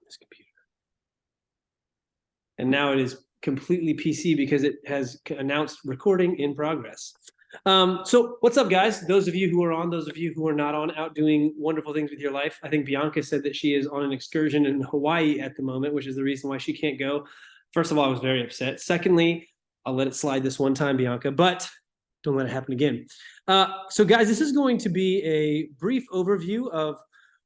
this computer. And now it is completely PC because it has announced recording in progress. So what's up, guys? Those of you who are on, those of you who are not on, out doing wonderful things with your life. I think Bianca said that she is on an excursion in Hawaii at the moment, which is the reason why she can't go. First of all, I was very upset. Secondly, I'll let it slide this one time, Bianca, but don't let it happen again. So guys, this is going to be a brief overview of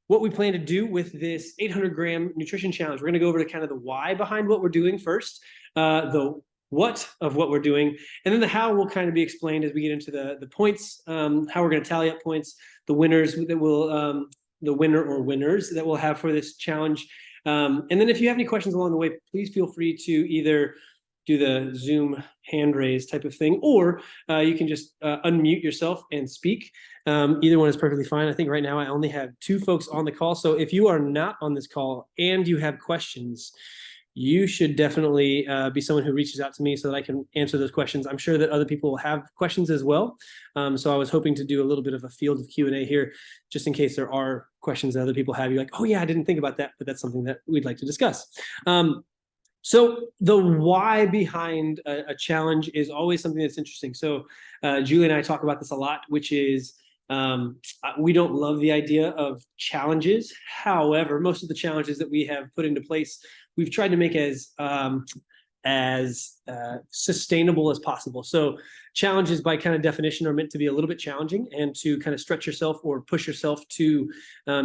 what we plan to do with this 800-gram nutrition challenge. We're going to go over to kind of the why behind what we're doing first, the what of what we're doing, and then the how will kind of be explained as we get into the points, how we're going to tally up points, the winners that will, the winner or winners that we'll have for this challenge. And then if you have any questions along the way, please feel free to either do the Zoom hand raise type of thing, or you can just unmute yourself and speak. Either one is perfectly fine. I think right now I only have 2 folks on the call. So if you are not on this call and you have questions, you should definitely be someone who reaches out to me so that I can answer those questions. I'm sure that other people will have questions as well. So I was hoping to do a little bit of a field of Q&A here, just in case there are questions that other people have. You're like, oh yeah, I didn't think about that, but that's something that we'd like to discuss. So the why behind a challenge is always something that's interesting. So Julie and I talk about this a lot, which is we don't love the idea of challenges. However, most of the challenges that we have put into place, we've tried to make as sustainable as possible. So challenges by kind of definition are meant to be a little bit challenging and to kind of stretch yourself or push yourself to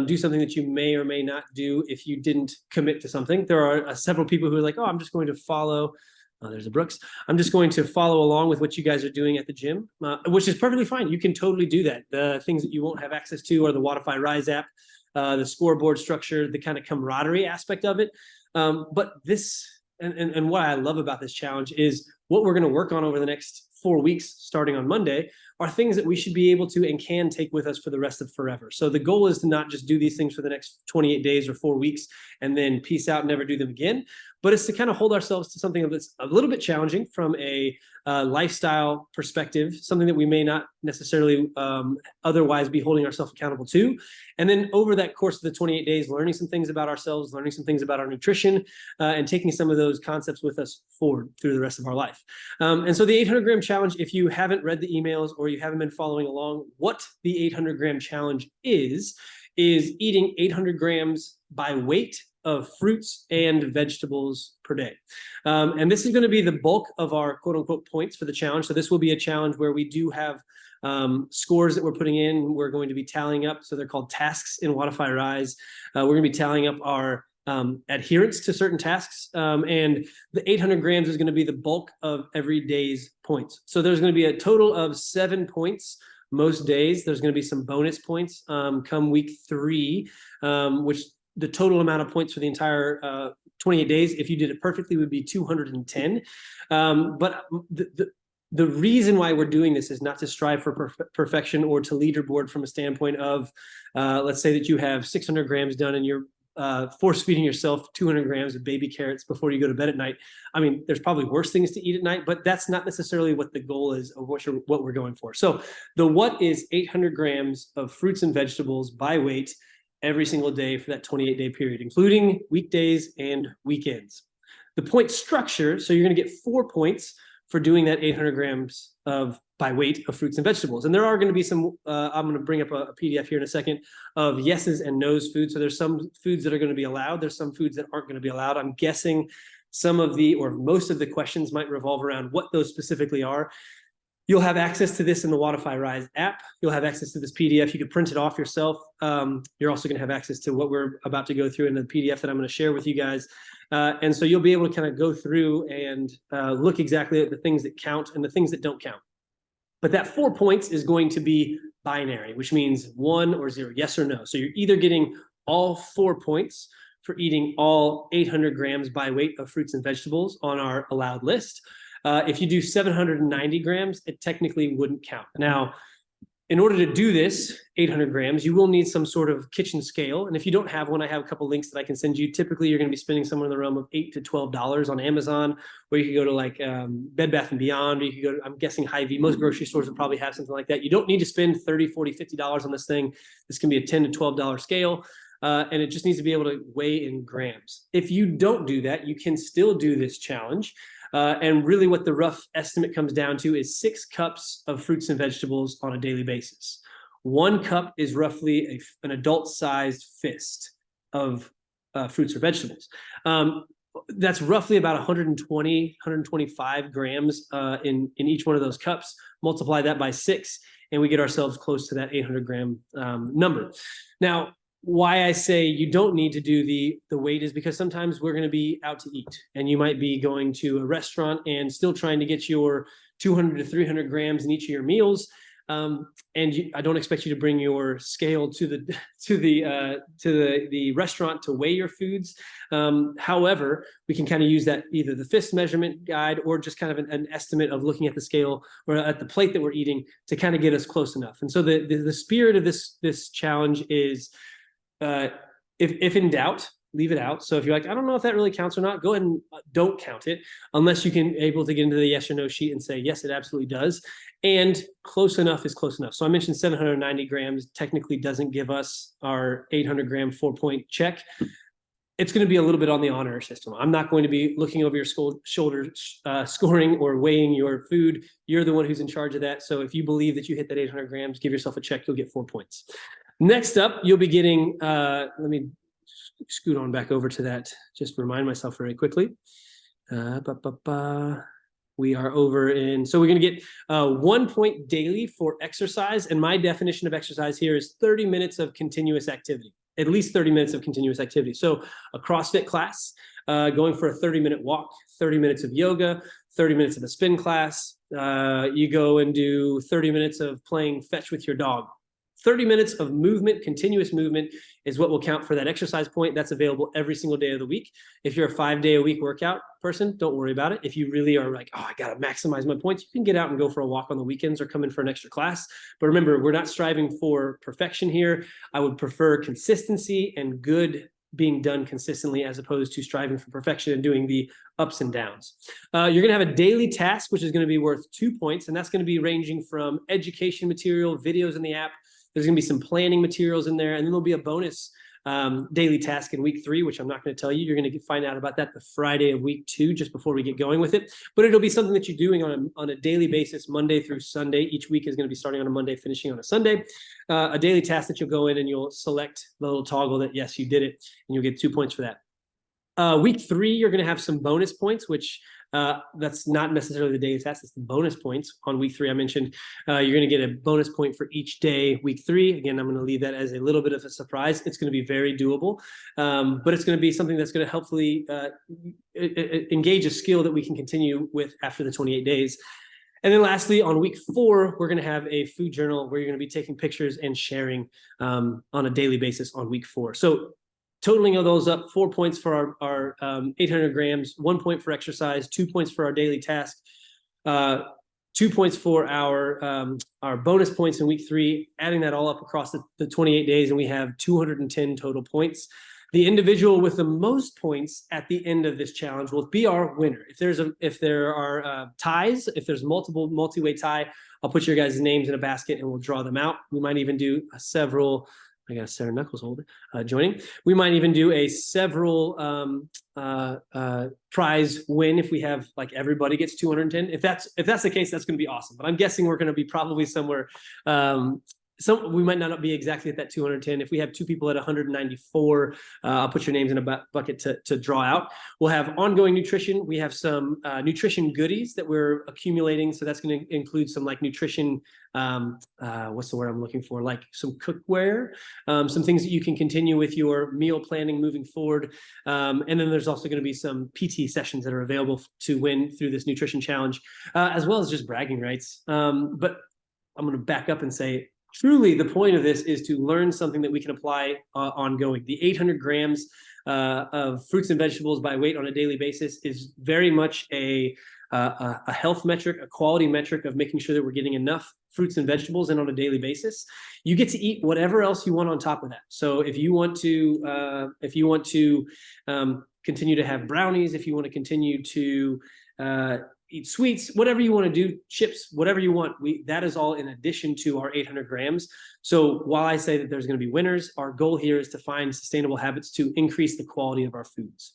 do something that you may or may not do if you didn't commit to something. There are several people who are like, oh, I'm just going to follow. There's a Brooks. I'm just going to follow along with what you guys are doing at the gym, which is perfectly fine. You can totally do that. The things that you won't have access to are the Wodify Rise app, the scoreboard structure, the kind of camaraderie aspect of it. But this, and what I love about this challenge is what we're going to work on over the next 4 weeks, starting on Monday, are things that we should be able to and can take with us for the rest of forever. So the goal is to not just do these things for the next 28 days or 4 weeks and then peace out and never do them again, but it's to kind of hold ourselves to something that's a little bit challenging from a lifestyle perspective, something that we may not necessarily otherwise be holding ourselves accountable to. And then over that course of the 28 days, learning some things about ourselves, learning some things about our nutrition, and taking some of those concepts with us forward through the rest of our life. And so the 800-gram challenge, if you haven't read the emails or you haven't been following along, what the 800-gram challenge is eating 800 grams by weight of fruits and vegetables per day. And this is going to be the bulk of our quote unquote points for the challenge. So this will be a challenge where we do have scores that we're putting in. We're going to be tallying up. So they're called tasks in Wodify Rise. We're going to be tallying up our adherence to certain tasks. And the 800 grams is going to be the bulk of every day's points. So there's going to be a total of 7 points most days. There's going to be some bonus points come week 3, which the total amount of points for the entire 28 days, if you did it perfectly, would be 210. But the reason why we're doing this is not to strive for perfection or to leaderboard from a standpoint of, let's say that you have 600 grams done and you're force feeding yourself 200 grams of baby carrots before you go to bed at night. I mean, there's probably worse things to eat at night, but that's not necessarily what the goal is of what we're going for. So the what is 800 grams of fruits and vegetables by weight every single day for that 28-day period, including weekdays and weekends. The point structure, so you're going to get 4 points for doing that 800 grams of by weight of fruits and vegetables. And there are going to be some, I'm going to bring up a PDF here in a second, of yeses and nos foods. So there's some foods that are going to be allowed. There's some foods that aren't going to be allowed. I'm guessing some of the, or most of the questions might revolve around what those specifically are. You'll have access to this in the Wodify Rise app. You'll have access to this PDF. You can print it off yourself. You're also going to have access to what we're about to go through in the PDF that I'm going to share with you guys. And so you'll be able to kind of go through and look exactly at the things that count and the things that don't count. But that 4 points is going to be binary, which means 1 or 0, yes or no. So you're either getting all 4 points for eating all 800 grams by weight of fruits and vegetables on our allowed list. If you do 790 grams, it technically wouldn't count. Now, in order to do this 800 grams, you will need some sort of kitchen scale. And if you don't have one, I have a couple links that I can send you. Typically, you're going to be spending somewhere in the realm of $8 to $12 on Amazon, or you could go to like Bed Bath & Beyond, or you could go to, I'm guessing, Hy-Vee. Most grocery stores will probably have something like that. You don't need to spend $30, $40, $50 on this thing. This can be a $10 to $12 scale. and it just needs to be able to weigh in grams. If you don't do that, you can still do this challenge. And really what the rough estimate comes down to is 6 cups of fruits and vegetables on a daily basis. 1 cup is roughly an adult-sized fist of fruits or vegetables. That's roughly about 120, 125 grams in each one of those cups. Multiply that by 6, and we get ourselves close to that 800 gram number. Now, why I say you don't need to do the weight is because sometimes we're going to be out to eat, and you might be going to a restaurant and still trying to get your 200 to 300 grams in each of your meals. I don't expect you to bring your scale to the restaurant to weigh your foods. However, we can kind of use that, either the fist measurement guide or just kind of an estimate of looking at the scale or at the plate that we're eating to kind of get us close enough. And so the spirit of this challenge is, if in doubt, leave it out. So if you're like, I don't know if that really counts or not, go ahead and don't count it unless you can able to get into the yes or no sheet and say, yes, it absolutely does. And close enough is close enough. So I mentioned 790 grams technically doesn't give us our 800 gram 4-point check. It's going to be a little bit on the honor system. I'm not going to be looking over your shoulder, scoring or weighing your food. You're the one who's in charge of that. So if you believe that you hit that 800 grams, give yourself a check, you'll get 4 points. Next up, you'll be getting, let me scoot on back over to that, just remind myself very quickly. We are over in, so we're going to get 1 point daily for exercise. And my definition of exercise here is 30 minutes of continuous activity, at least 30 minutes of continuous activity. So a CrossFit class, going for a 30-minute walk, 30 minutes of yoga, 30 minutes of a spin class. You go and do 30 minutes of playing fetch with your dog. 30 minutes of movement, continuous movement, is what will count for that exercise point. That's available every single day of the week. If you're a 5-day-a-week workout person, don't worry about it. If you really are like, oh, I got to maximize my points, you can get out and go for a walk on the weekends or come in for an extra class. But remember, we're not striving for perfection here. I would prefer consistency and good being done consistently, as opposed to striving for perfection and doing the ups and downs. You're going to have a daily task, which is going to be worth 2 points. And that's going to be ranging from education material, videos in the app. There's going to be some planning materials in there, and then there'll be a bonus daily task in week 3, which I'm not going to tell you. You're going to find out about that the Friday of week 2, just before we get going with it. But it'll be something that you're doing on a daily basis, Monday through Sunday. Each week is going to be starting on a Monday, finishing on a Sunday. A daily task that you'll go in and you'll select the little toggle that, yes, you did it, and you'll get 2 points for that. Week 3, you're going to have some bonus points, which that's not necessarily the daily task. It's the bonus points on week 3. I mentioned you're going to get a bonus point for each day, week 3. Again, I'm going to leave that as a little bit of a surprise. It's going to be very doable, but it's going to be something that's going to helpfully engage a skill that we can continue with after the 28 days. And then lastly, on week 4, we're going to have a food journal where you're going to be taking pictures and sharing on a daily basis on week 4. So totaling of those up, 4 points for our 800 grams, 1 point for exercise, 2 points for our daily task, 2 points for our bonus points in week 3, adding that all up across the 28 days, and we have 210 total points. The individual with the most points at the end of this challenge will be our winner. If there are ties, if there's multiple multi-way tie, I'll put your guys' names in a basket and we'll draw them out. We might even do several. I got Sarah Knuckles joining. We might even do a several prize win if we have, like, everybody gets 210. If that's the case, that's going to be awesome. But I'm guessing we're going to be probably somewhere. We might not be exactly at that 210. If we have 2 people at 194, I'll put your names in a bucket to draw out. We'll have ongoing nutrition. We have some nutrition goodies that we're accumulating. So that's going to include some, like, nutrition. What's the word I'm looking for? Like some cookware, some things that you can continue with your meal planning moving forward. And then there's also going to be some PT sessions that are available to win through this nutrition challenge, as well as just bragging rights. But I'm going to back up and say, truly, the point of this is to learn something that we can apply ongoing. The 800 grams of fruits and vegetables by weight on a daily basis is very much a health metric, a quality metric of making sure that we're getting enough fruits and vegetables in on a daily basis. You get to eat whatever else you want on top of that. So if you want to continue to have brownies, if you want to continue to eat sweets, whatever you want to do, chips, whatever you want. That is all in addition to our 800 grams. So while I say that there's going to be winners, our goal here is to find sustainable habits to increase the quality of our foods.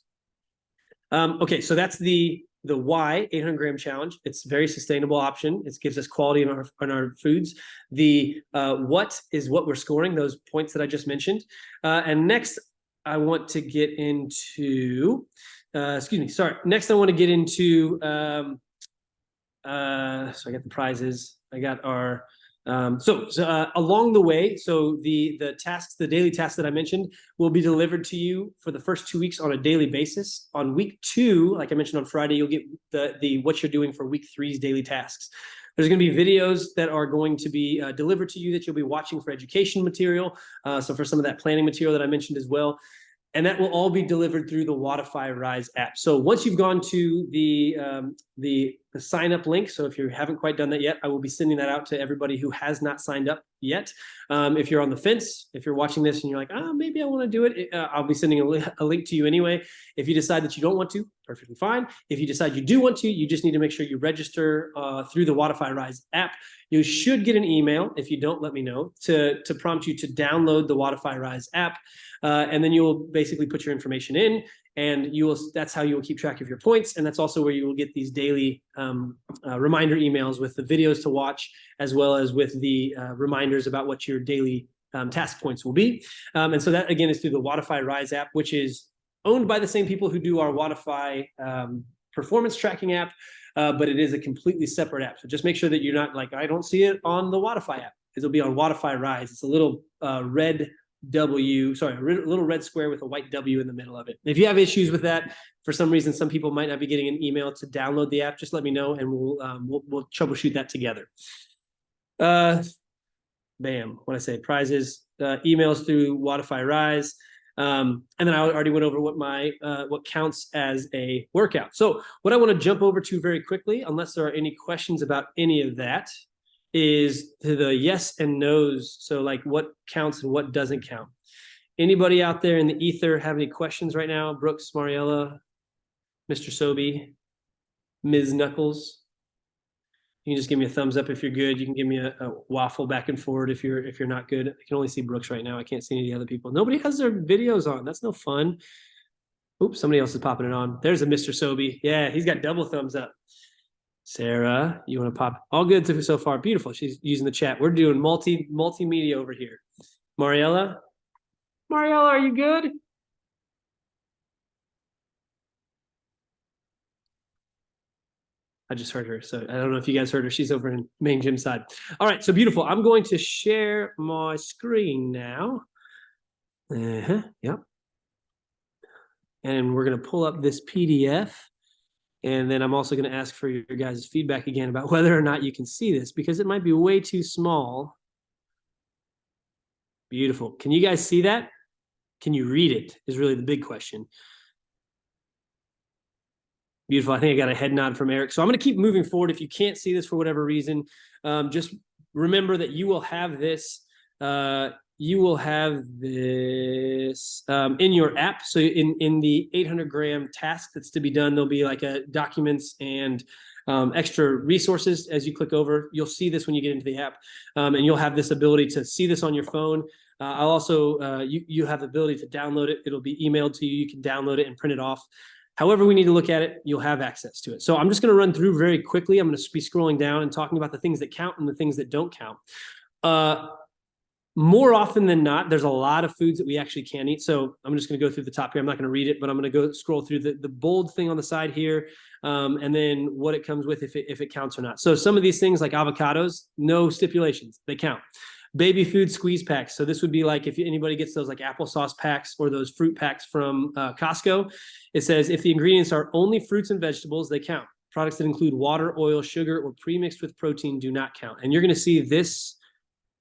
Okay, so that's the why 800 gram challenge. It's a very sustainable option. It gives us quality in our foods. The what is what we're scoring, those points that I just mentioned. And next, I want to get into, Next, I want to get into, so I got the prizes. I got our, along the way, so the tasks, the daily tasks that I mentioned will be delivered to you for the first 2 weeks on a daily basis. On week 2, like I mentioned on Friday, you'll get the what you're doing for week 3's daily tasks. There's going to be videos that are going to be delivered to you that you'll be watching for education material. So for some of that planning material that I mentioned as well. And that will all be delivered through the Wodify Rise app. So once you've gone to the sign up link, so if you haven't quite done that yet, I will be sending that out to everybody who has not signed up yet. If you're on the fence, if you're watching this and you're like, maybe I want to do it, I'll be sending a link to you anyway. If you decide that you don't want to, perfectly fine. If you decide you do want to, you just need to make sure you register through the Wodify Rise app. You should get an email, if you don't, let me know, to prompt you to download the Wodify Rise app. And then you will basically put your information in, and that's how you will keep track of your points. And that's also where you will get these daily reminder emails with the videos to watch, as well as with the reminders about what your daily task points will be. And so that, again, is through the Wodify Rise app, which is owned by the same people who do our Wodify performance tracking app, but it is a completely separate app. So just make sure that you're not like, I don't see it on the Wodify app. It'll be on Wodify Rise. It's a little red little red square with a white W in the middle of it. If you have issues with that, for some reason, some people might not be getting an email to download the app, just let me know and we'll troubleshoot that together. Bam, when I say prizes, emails through Wodify Rise. And then I already went over what counts as a workout. So what I want to jump over to very quickly, unless there are any questions about any of that, is to the yes and no's. So like what counts and what doesn't count. Anybody out there in the ether have any questions right now? Brooks, Mariella, Mr. Sobey, Ms. Knuckles. You can just give me a thumbs up if you're good. You can give me a waffle back and forward if you're not good. I can only see Brooks right now. I can't see any of the other people. Nobody has their videos on. That's no fun. Oops, somebody else is popping it on. There's a Mr. Sobey. Yeah, he's got double thumbs up. Sarah, you want to pop? All good so far. Beautiful. She's using the chat. We're doing multimedia over here. Mariella, are you good? I just heard her, so I don't know if you guys heard her. She's over in main gym side. All right, so beautiful. I'm going to share my screen now. Yep. And we're going to pull up this PDF. And then I'm also going to ask for your guys' feedback again about whether or not you can see this, because it might be way too small. Beautiful. Can you guys see that? Can you read it is really the big question. Beautiful. I think I got a head nod from Eric. So I'm going to keep moving forward. If you can't see this for whatever reason, just remember that you will have this. You will have this in your app. So in the 800 gram task that's to be done, there'll be like a documents and extra resources. As you click over, you'll see this when you get into the app, and you'll have this ability to see this on your phone. I'll also, you have the ability to download it. It'll be emailed to you. You can download it and print it off. However we need to look at it, you'll have access to it. So I'm just going to run through very quickly. I'm going to be scrolling down and talking about the things that count and the things that don't count. More often than not, there's a lot of foods that we actually can eat. So I'm just going to go through the top here. I'm not going to read it, but I'm going to go scroll through the bold thing on the side here, and then what it comes with if it counts or not. So some of these things like avocados, no stipulations, they count. Baby food squeeze packs. So this would be like if anybody gets those like applesauce packs or those fruit packs from Costco, it says if the ingredients are only fruits and vegetables, they count. Products that include water, oil, sugar, or pre-mixed with protein do not count. And you're going to see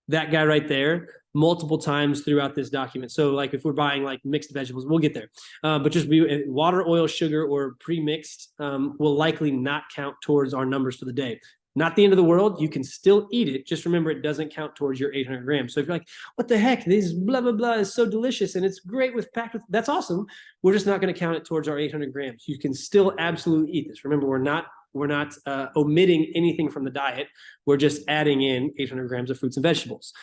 that guy right there multiple times throughout this document. So like if we're buying like mixed vegetables, we'll get there. But just water, oil, sugar, or pre-mixed will likely not count towards our numbers for the day. Not the end of the world. You can still eat it. Just remember it doesn't count towards your 800 grams. So if you're like, what the heck? This blah, blah, blah is so delicious and it's great packed with, that's awesome. We're just not going to count it towards our 800 grams. You can still absolutely eat this. Remember, we're not omitting anything from the diet. We're just adding in 800 grams of fruits and vegetables.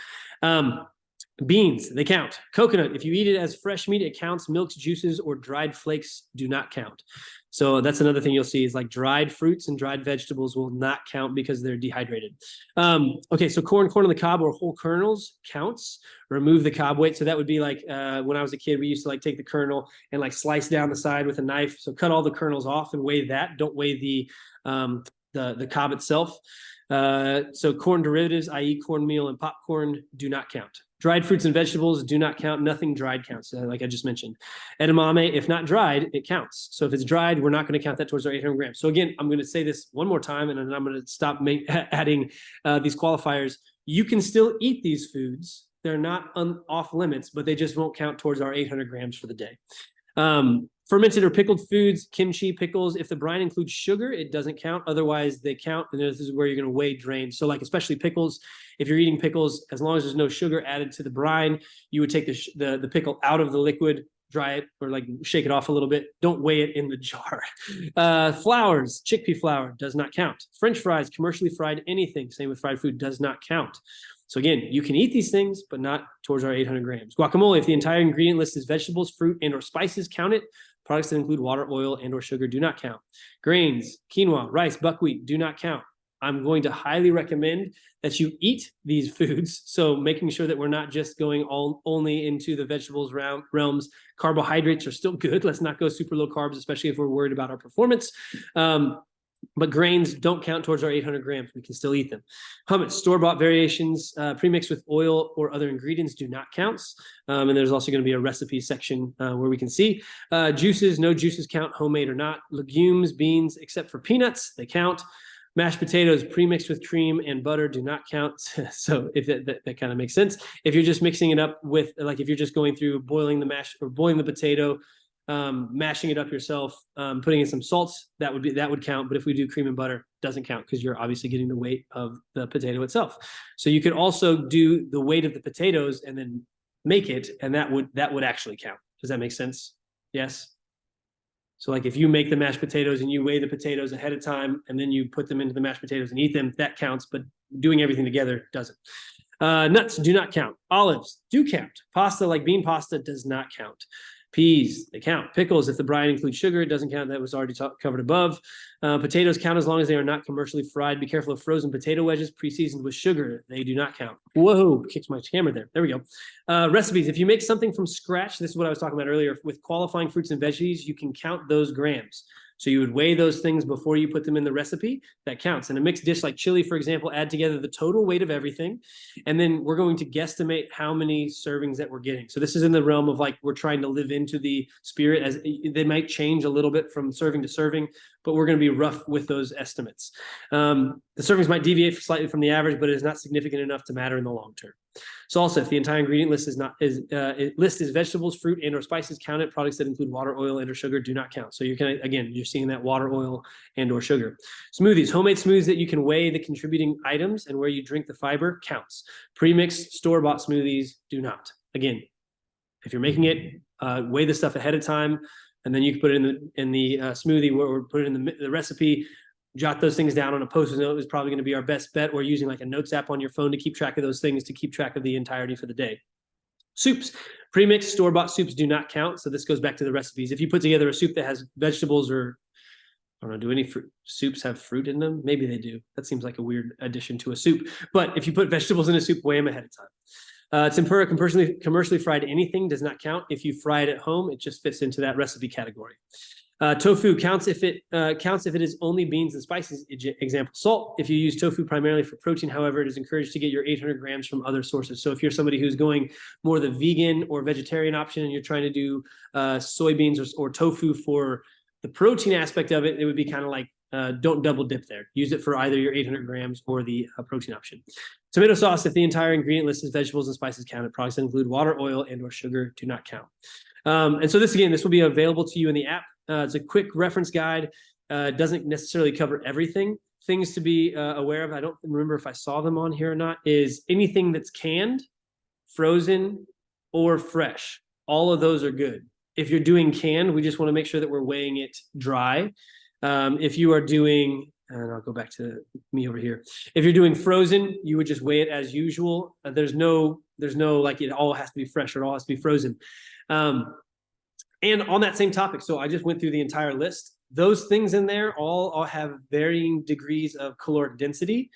Beans, they count. Coconut, if you eat it as fresh meat, it counts. Milks, juices, or dried flakes do not count. So that's another thing you'll see is like dried fruits and dried vegetables will not count because they're dehydrated. Okay, so corn on the cob or whole kernels counts. Remove the cob weight. So that would be like when I was a kid, we used to like take the kernel and like slice down the side with a knife. So cut all the kernels off and weigh that. Don't weigh the cob itself. So corn derivatives, i.e. cornmeal and popcorn, do not count. Dried fruits and vegetables do not count. Nothing dried counts, like I just mentioned. Edamame, if not dried, it counts. So if it's dried, we're not going to count that towards our 800 grams. So again, I'm going to say this one more time, and then I'm going to stop adding these qualifiers. You can still eat these foods. They're not off limits, but they just won't count towards our 800 grams for the day. Fermented or pickled foods, kimchi, pickles. If the brine includes sugar, it doesn't count. Otherwise, they count. And this is where you're going to weigh drain. So like especially pickles, if you're eating pickles, as long as there's no sugar added to the brine, you would take the pickle out of the liquid, dry it, or like shake it off a little bit. Don't weigh it in the jar. Flours, chickpea flour does not count. French fries, commercially fried anything, same with fried food, does not count. So again, you can eat these things, but not towards our 800 grams. Guacamole, if the entire ingredient list is vegetables, fruit, and or spices, count it. Products that include water, oil, and or sugar do not count. Grains, quinoa, rice, buckwheat do not count. I'm going to highly recommend that you eat these foods. So making sure that we're not just going only into the vegetables realms. Carbohydrates are still good. Let's not go super low carbs, especially if we're worried about our performance. But grains don't count towards our 800 grams. We can still eat them. Hummus, store-bought variations, pre-mixed with oil or other ingredients do not count. And there's also going to be a recipe section where we can see. Juices, no juices count, homemade or not. Legumes, beans, except for peanuts, they count. Mashed potatoes pre-mixed with cream and butter do not count. So if that kind of makes sense. If you're just mixing it up with, like if you're just going through boiling the mash or boiling the potato, mashing it up yourself, putting in some salts, that would count. But if we do cream and butter, doesn't count because you're obviously getting the weight of the potato itself. So you could also do the weight of the potatoes and then make it, and that would actually count. Does that make sense? Yes. So like if you make the mashed potatoes and you weigh the potatoes ahead of time and then you put them into the mashed potatoes and eat them, that counts, but doing everything together doesn't. Nuts do not count. Olives do count. Pasta, like bean pasta, does not count. Peas, they count. Pickles, if the brine includes sugar, it doesn't count. That was already covered above. Potatoes count as long as they are not commercially fried. Be careful of frozen potato wedges pre-seasoned with sugar. They do not count. Whoa, kicked my camera there. There we go. Recipes, if you make something from scratch, this is what I was talking about earlier, with qualifying fruits and veggies, you can count those grams. So you would weigh those things before you put them in the recipe. That counts. In a mixed dish like chili, for example, add together the total weight of everything. And then we're going to guesstimate how many servings that we're getting. So this is in the realm of like, we're trying to live into the spirit, as they might change a little bit from serving to serving, but we're going to be rough with those estimates. The servings might deviate slightly from the average, but it is not significant enough to matter in the long term. Salsa, if the entire ingredient list is vegetables, fruit, and or spices, count it. Products that include water, oil, and or sugar do not count. So you're seeing that water, oil, and or sugar. Smoothies, homemade smoothies that you can weigh the contributing items and where you drink the fiber counts. Premixed, store-bought smoothies do not. Again, if you're making it, weigh the stuff ahead of time, and then you can put it in the smoothie or put it in the recipe. Jot those things down on a Post-it note is probably going to be our best bet, or using like a notes app on your phone to keep track of those things, to keep track of the entirety for the day. Soups, pre-mixed store-bought soups do not count. So this goes back to the recipes. If you put together a soup that has vegetables, or I don't know, do any soups have fruit in them? Maybe they do. That seems like a weird addition to a soup. But if you put vegetables in a soup, weigh them ahead of time. Tempura, commercially fried anything, does not count. If you fry it at home, it just fits into that recipe category. Tofu counts if it is only beans and spices. Example, salt. If you use tofu primarily for protein, however, it is encouraged to get your 800 grams from other sources. So if you're somebody who's going more the vegan or vegetarian option and you're trying to do soybeans or tofu for the protein aspect of it, it would be kind of like, don't double dip there. Use it for either your 800 grams or the protein option. Tomato sauce, if the entire ingredient list is vegetables and spices, counted. Products that include water, oil, and or sugar do not count. And so this will be available to you in the app. It's a quick reference guide. Doesn't necessarily cover everything. Things to be aware of, I don't remember if I saw them on here or not, is anything that's canned, frozen, or fresh. All of those are good. If you're doing canned, we just want to make sure that we're weighing it dry. If you are doing And I'll go back to me over here. If you're doing frozen, you would just weigh it as usual. There's no like it all has to be fresh or it all has to be frozen. And on that same topic, so I just went through the entire list. Those things in there all have varying degrees of caloric density.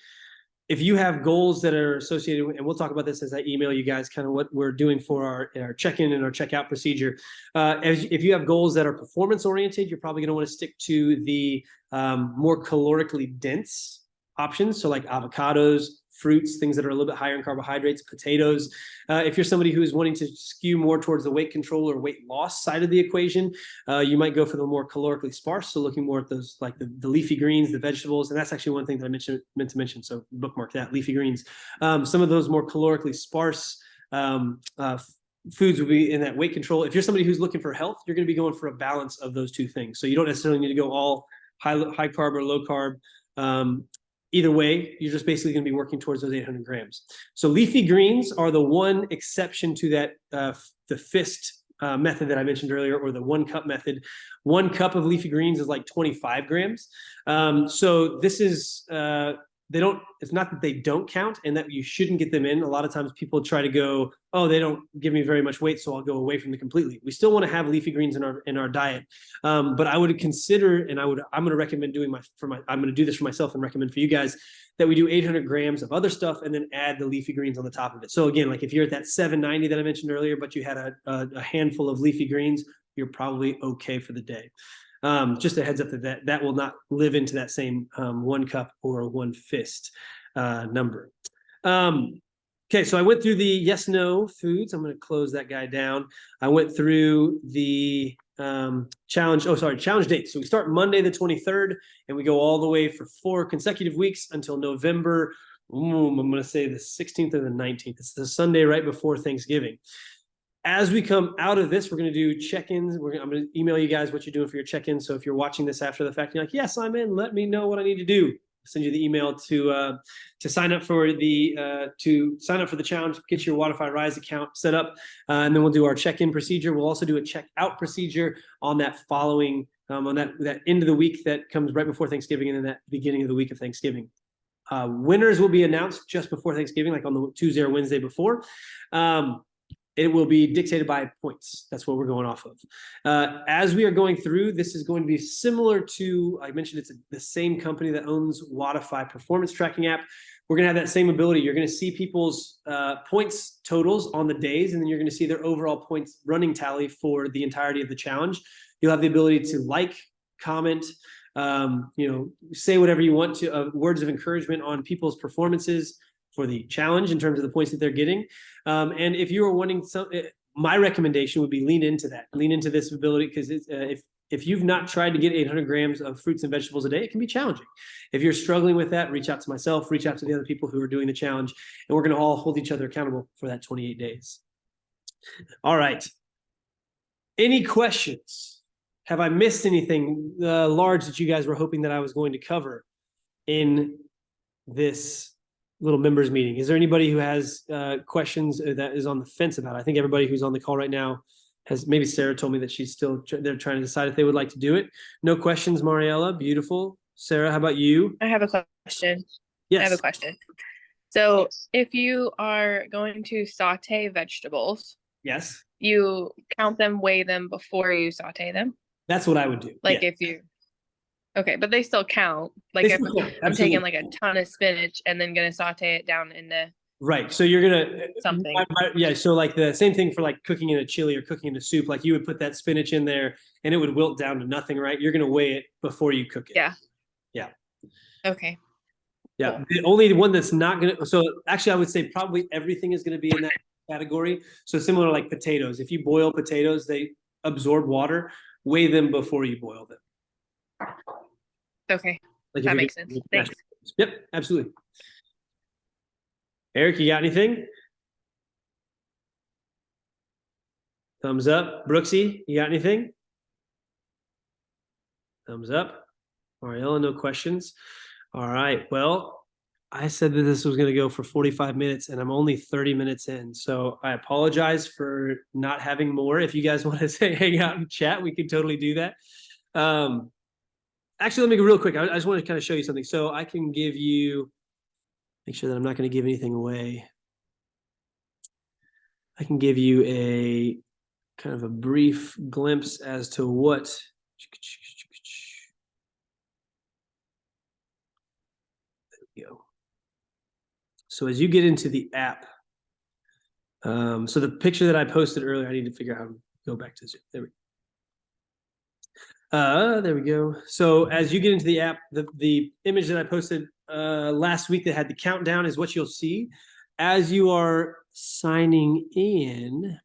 If you have goals that are associated with, and we'll talk about this as I email you guys kind of what we're doing for our check-in and our checkout procedure. If you have goals that are performance oriented, you're probably going to want to stick to the more calorically dense options. So like avocados, fruits, things that are a little bit higher in carbohydrates, potatoes. If you're somebody who is wanting to skew more towards the weight control or weight loss side of the equation, you might go for the more calorically sparse. So looking more at those like the leafy greens, the vegetables, and that's actually one thing that I meant to mention. So bookmark that, leafy greens. Some of those more calorically sparse foods will be in that weight control. If you're somebody who's looking for health, you're going to be going for a balance of those two things. So you don't necessarily need to go all high carb or low carb. Either way, you're just basically going to be working towards those 800 grams. So leafy greens are the one exception to that, the fist method that I mentioned earlier, or the 1 cup method. 1 cup of leafy greens is like 25 grams. So this is, it's not that they don't count and that you shouldn't get them in. A lot of times people try to go, oh, they don't give me very much weight, so I'll go away from them completely. We still want to have leafy greens in our diet. But I would consider, and I'm going to recommend I'm going to do this for myself and recommend for you guys that we do 800 grams of other stuff and then add the leafy greens on the top of it. So again, like if you're at that 790 that I mentioned earlier, but you had a handful of leafy greens, you're probably okay for the day. Just a heads up that will not live into that same 1 cup or 1 fist number. Okay, so I went through the yes/no foods. I'm going to close that guy down. I went through the challenge dates. So we start Monday the 23rd, and we go all the way for 4 consecutive weeks until November. I'm going to say the 16th or the 19th. It's the Sunday right before Thanksgiving. As we come out of this, we're going to do check-ins. I'm going to email you guys what you're doing for your check-in. So if you're watching this after the fact, you're like, yes, I'm in. Let me know what I need to do. I'll send you the email to sign up for the challenge, get your Wodify Rise account set up, and then we'll do our check-in procedure. We'll also do a check-out procedure on that following on that end of the week that comes right before Thanksgiving, and then that beginning of the week of Thanksgiving. Winners will be announced just before Thanksgiving, like on the Tuesday or Wednesday before. It will be dictated by points. That's what we're going off of. As we are going through, this is going to be similar to, I mentioned it's the same company that owns Wodify performance tracking app. We're going to have that same ability. You're going to see people's points totals on the days, and then you're going to see their overall points running tally for the entirety of the challenge. You'll have the ability to like, comment, say whatever you want to, words of encouragement on people's performances for the challenge in terms of the points that they're getting. And if you are wanting my recommendation would be lean into this ability, because if you've not tried to get 800 grams of fruits and vegetables a day, it can be challenging. If you're struggling with that, reach out to myself, reach out to the other people who are doing the challenge, and we're going to all hold each other accountable for that 28 days. All right. Any questions? Have I missed anything large that you guys were hoping that I was going to cover in this little members meeting? Is there anybody who has questions that is on the fence about it? I think everybody who's on the call right now has, maybe Sarah told me that she's still, they're trying to decide if they would like to do it. No questions, Mariella. Beautiful. Sarah, how about you? I have a question. Yes. I have a question. So if you are going to saute vegetables, yes, you count them, weigh them before you saute them? That's what I would do. Like if you, okay, but they still count. Like if I'm taking like a ton of spinach and then gonna saute it down into right. So you're gonna something. Yeah. So like the same thing for like cooking in a chili or cooking in a soup. Like you would put that spinach in there and it would wilt down to nothing, right? You're gonna weigh it before you cook it. Yeah. Yeah. Okay. Yeah. Cool. The only one that's not gonna. So actually, I would say probably everything is gonna be in that category. So similar to like potatoes. If you boil potatoes, they absorb water. Weigh them before you boil them. Okay. Like that makes sense. Thanks. Yep, absolutely. Eric, you got anything? Thumbs up. Brooksy, you got anything? Thumbs up. Mariella, no questions. All right. Well, I said that this was going to go for 45 minutes and I'm only 30 minutes in. So I apologize for not having more. If you guys want to say hang out and chat, we can totally do that. Actually, let me go real quick. I just want to kind of show you something. So I can give you, make sure that I'm not going to give anything away. I can give you a kind of a brief glimpse as to what. There we go. So as you get into the app, so the picture that I posted earlier, I need to figure out how to go back to Zoom. There we go. So as you get into the app, the image that I posted last week that had the countdown is what you'll see. As you are signing in,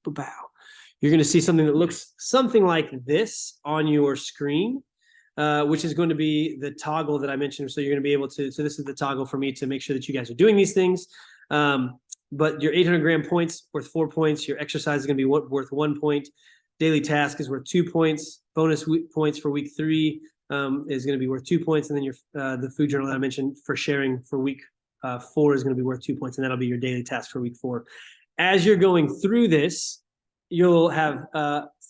you're going to see something that looks something like this on your screen, which is going to be the toggle that I mentioned. So you're going to be able to, so this is the toggle for me to make sure that you guys are doing these things. But your 800 gram points worth 4 points. Your exercise is going to be worth 1 point. Daily task is worth 2 points. Bonus points for week 3 is going to be worth 2 points. And then your the food journal that I mentioned for sharing for week 4 is going to be worth 2 points. And that'll be your daily task for week 4. As you're going through this, you'll have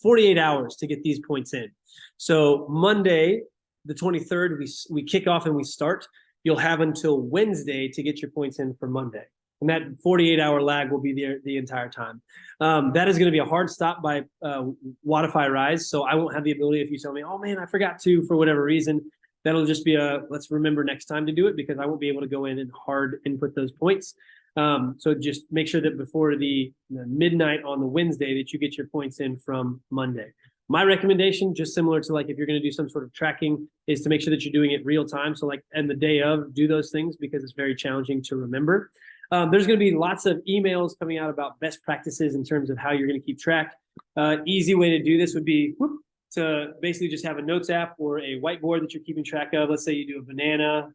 48 hours to get these points in. So Monday, the 23rd, we kick off and we start. You'll have until Wednesday to get your points in for Monday. And that 48-hour lag will be the entire time. That is going to be a hard stop by Wodify Rise. So I won't have the ability, if you tell me, oh man, I forgot to, for whatever reason, that'll just be let's remember next time to do it, because I won't be able to go in and hard input those points. So just make sure that before the midnight on the Wednesday that you get your points in from Monday. My recommendation, just similar to like if you're going to do some sort of tracking, is to make sure that you're doing it real time. So like, and the day of, do those things, because it's very challenging to remember. There's going to be lots of emails coming out about best practices in terms of how you're going to keep track. Easy way to do this would be to basically just have a notes app or a whiteboard that you're keeping track of. Let's say you do a banana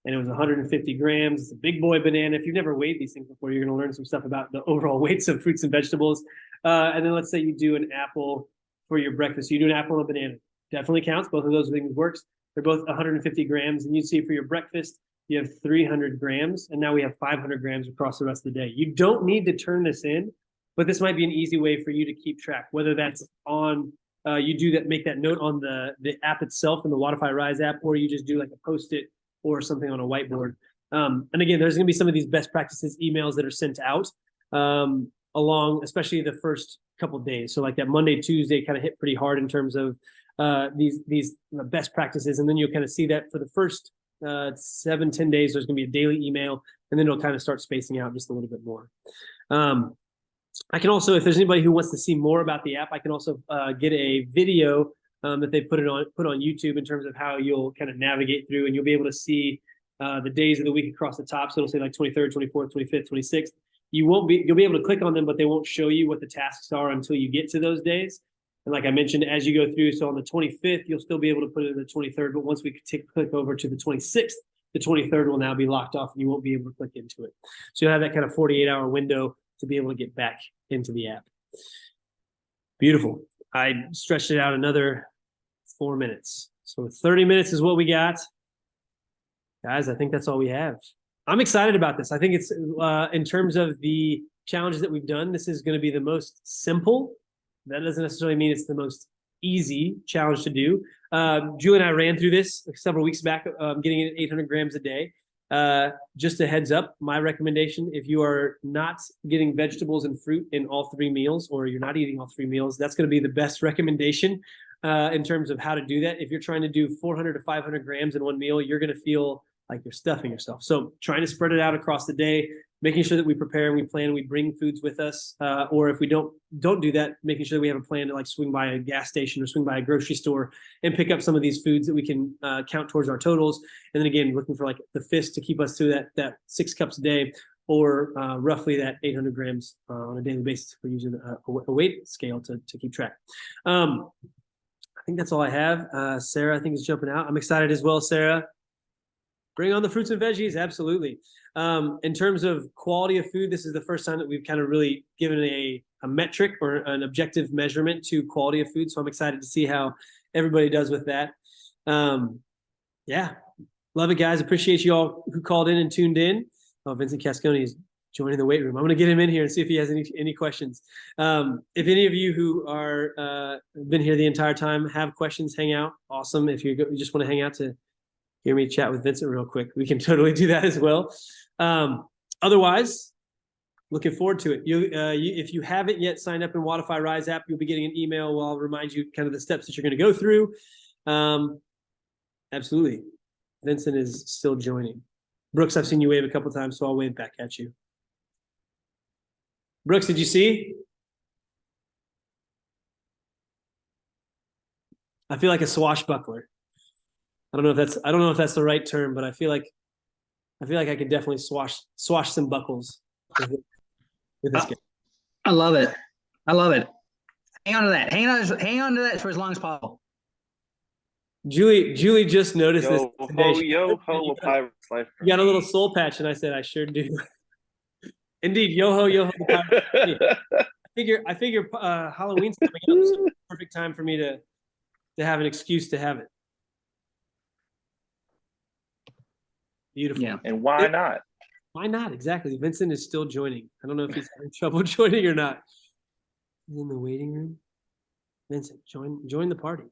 and it was 150 grams. It's a big boy banana. If you've never weighed these things before, you're going to learn some stuff about the overall weights of fruits and vegetables. And then let's say you do an apple for your breakfast. You do an apple and a banana. Definitely counts. Both of those things works. They're both 150 grams. And you see for your breakfast, you have 300 grams, and now we have 500 grams across the rest of the day. You don't need to turn this in, but this might be an easy way for you to keep track, whether that's on, you do that, make that note on the app itself in the Wodify Rise app, or you just do like a Post-it or something on a whiteboard. And again, there's going to be some of these best practices emails that are sent out along, especially the first couple of days. So like that Monday, Tuesday kind of hit pretty hard in terms of these best practices. And then you'll kind of see that for the first 7-10 days, there's going to be a daily email, and then it'll kind of start spacing out just a little bit more. I can also, if there's anybody who wants to see more about the app, I can also get a video that they put on YouTube in terms of how you'll kind of navigate through, and you'll be able to see the days of the week across the top. So it'll say like 23rd, 24th, 25th, 26th. You'll be able to click on them, but they won't show you what the tasks are until you get to those days. And like I mentioned, as you go through, so on the 25th, you'll still be able to put it in the 23rd, but once we click over to the 26th, the 23rd will now be locked off and you won't be able to click into it. So you'll have that kind of 48-hour window to be able to get back into the app. Beautiful. I stretched it out another 4 minutes. So 30 minutes is what we got. Guys, I think that's all we have. I'm excited about this. I think it's, in terms of the challenges that we've done, this is going to be the most simple. That doesn't necessarily mean it's the most easy challenge to do. Julie and I ran through this several weeks back, getting in 800 grams a day. Just a heads up, my recommendation, if you are not getting vegetables and fruit in all 3 meals, or you're not eating all 3 meals, that's going to be the best recommendation in terms of how to do that. If you're trying to do 400 to 500 grams in one meal, you're going to feel like you're stuffing yourself. So trying to spread it out across the day, making sure that we prepare and we plan, we bring foods with us, or if we don't do that, making sure that we have a plan to like swing by a gas station or swing by a grocery store and pick up some of these foods that we can count towards our totals. And then again, looking for like the fist to keep us to that 6 cups a day, or roughly that 800 grams on a daily basis if we're using a weight scale to keep track. I think that's all I have. Sarah, I think, is jumping out. I'm excited as well, Sarah. Bring on the fruits and veggies, absolutely. In terms of quality of food, this is the first time that we've kind of really given a metric or an objective measurement to quality of food. So I'm excited to see how everybody does with that. Yeah, love it, guys. Appreciate you all who called in and tuned in. Oh, Vincent Cascone is joining the weight room. I'm going to get him in here and see if he has any questions. If any of you who are been here the entire time have questions, hang out. Awesome. If you just want to hang out to hear me chat with Vincent real quick, we can totally do that as well. Otherwise, looking forward to it. If you haven't yet signed up in Wodify Rise app, you'll be getting an email where I'll remind you kind of the steps that you're going to go through. Absolutely. Vincent is still joining. Brooks, I've seen you wave a couple times, so I'll wave back at you. Brooks, did you see? I feel like a swashbuckler. I don't know if that's the right term, but I feel like I could definitely swash some buckles with this guy. I love it. I love it. Hang on to that. Hang on to that for as long as possible. Julie just noticed this today. You got a little soul patch, and I said I sure do. Indeed, yo ho. I figure Halloween's coming up, so it's the perfect time for me to have an excuse to have it. Beautiful. Yeah. And why not? Why not? Exactly. Vincent is still joining. I don't know if he's having trouble joining or not. He's in the waiting room. Vincent, join the party.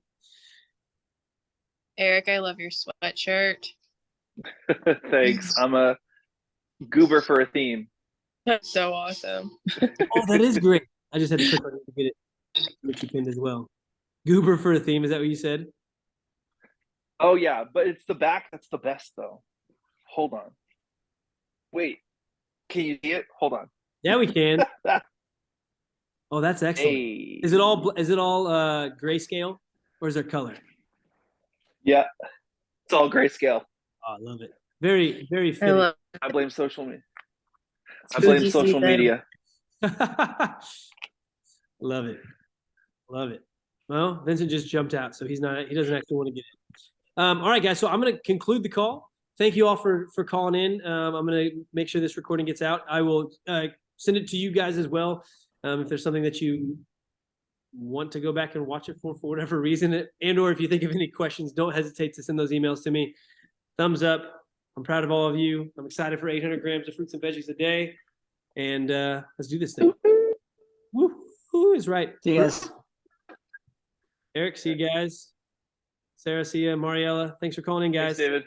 Eric, I love your sweatshirt. Thanks. I'm a goober for a theme. That's so awesome. Oh, that is great. I just had to click on it to get it. Get you pinned as well. Goober for a theme. Is that what you said? Oh yeah, but it's the back that's the best though. Hold on. Wait. Can you see it? Hold on. Yeah, we can. Oh, that's excellent. Hey. Is it all grayscale or is there color? Yeah. It's all grayscale. Oh, I love it. Very, very I fitting. love I blame social media. I Spooky blame social season. media. Love it. Love it. Well, Vincent just jumped out, so he doesn't actually want to get in. All right, guys. So I'm going to conclude the call. Thank you all for calling in. I'm going to make sure this recording gets out. I will send it to you guys as well. If there's something that you want to go back and watch it for whatever reason, and or if you think of any questions, don't hesitate to send those emails to me. Thumbs up. I'm proud of all of you. I'm excited for 800 grams of fruits and veggies a day. And let's do this thing. Woo is right. See you guys. Eric, see you guys. Sarah, see you. Mariella, thanks for calling in, guys. Thanks, David.